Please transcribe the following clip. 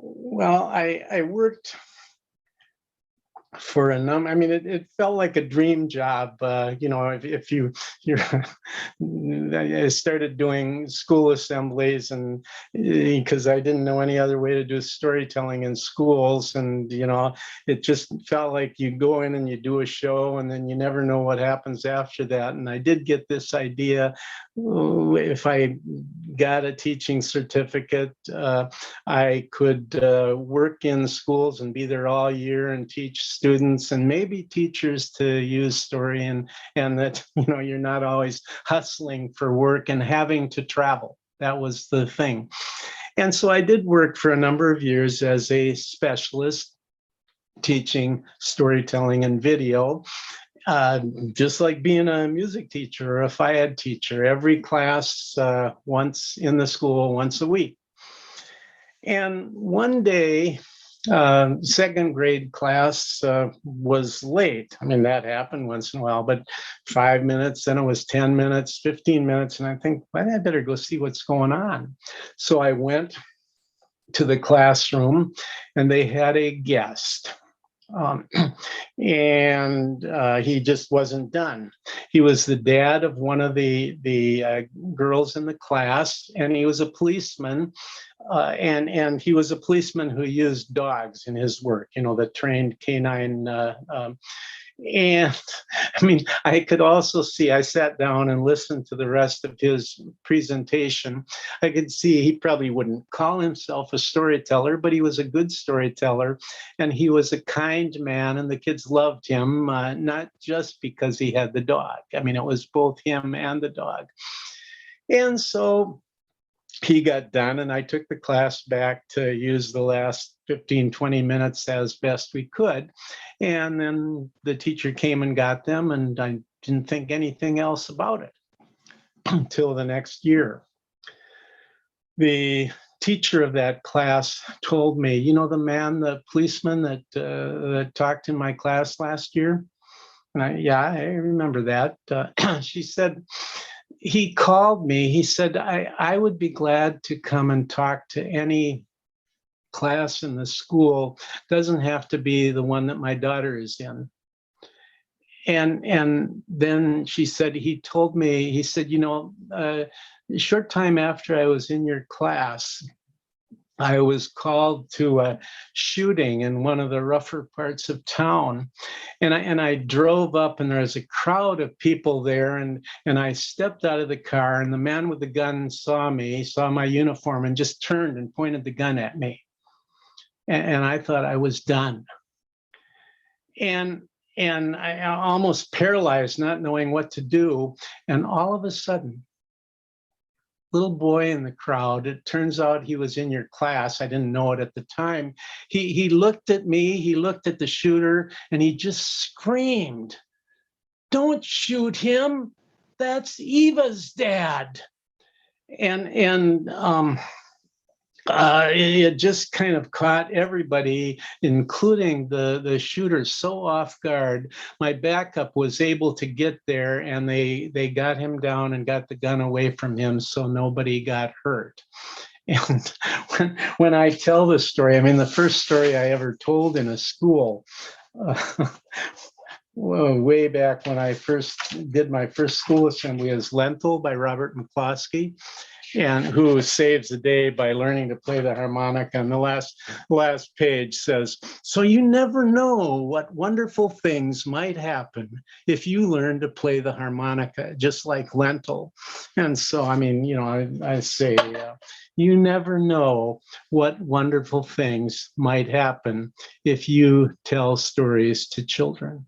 Well, I worked for a number. I mean, it felt like a dream job. If you're, I started doing school assemblies, and because I didn't know any other way to do storytelling in schools, and it just felt like you go in and you do a show, and then you never know what happens after that. And I did get this idea: if I got a teaching certificate, I could work in schools and be there all year and teach students and maybe teachers to use story, and that you're not always hustling for work and having to travel. That was the thing. And so I did work for a number of years as a specialist teaching storytelling and video. Just like being a music teacher or a FIAD teacher, every class once in the school, once a week. And one day, second grade class was late. I mean, that happened once in a while, but 5 minutes, then it was 10 minutes, 15 minutes. And I think, well, I better go see what's going on. So I went to the classroom and they had a guest. And he just wasn't done. He was the dad of one of the girls in the class, and he was a policeman. And he was a policeman who used dogs in his work, the trained canine. And I mean, I could also see, I sat down and listened to the rest of his presentation. I could see he probably wouldn't call himself a storyteller, but he was a good storyteller. And he was a kind man, and the kids loved him, not just because he had the dog. I mean, it was both him and the dog. And so he got done, and I took the class back to use the last 15, 20 minutes as best we could. And then the teacher came and got them, and I didn't think anything else about it until the next year. The teacher of that class told me, the policeman that talked in my class last year? And I remember that. She said, he called me. He said, I would be glad to come and talk to any class in the school. Doesn't have to be the one that my daughter is in. And then she said, he told me, he said, a short time after I was in your class, I was called to a shooting in one of the rougher parts of town. And I drove up, and there was a crowd of people there. And I stepped out of the car, and the man with the gun saw me, saw my uniform, and just turned and pointed the gun at me. And I thought I was done. And I almost paralyzed, not knowing what to do. And all of a sudden, little boy in the crowd, it turns out he was in your class. I didn't know it at the time. He looked at me, he looked at the shooter, and he just screamed, "Don't shoot him. That's Eva's dad." And it just kind of caught everybody, including the shooter, so off guard. My backup was able to get there, and they got him down and got the gun away from him, so nobody got hurt. And when I tell this story, I mean, the first story I ever told in a school, well, way back when I first did my first school assembly, is Lentil by Robert McCloskey, and who saves the day by learning to play the harmonica. And the last page says, "So you never know what wonderful things might happen if you learn to play the harmonica, just like Lentil." And so, I mean, I say, you never know what wonderful things might happen if you tell stories to children.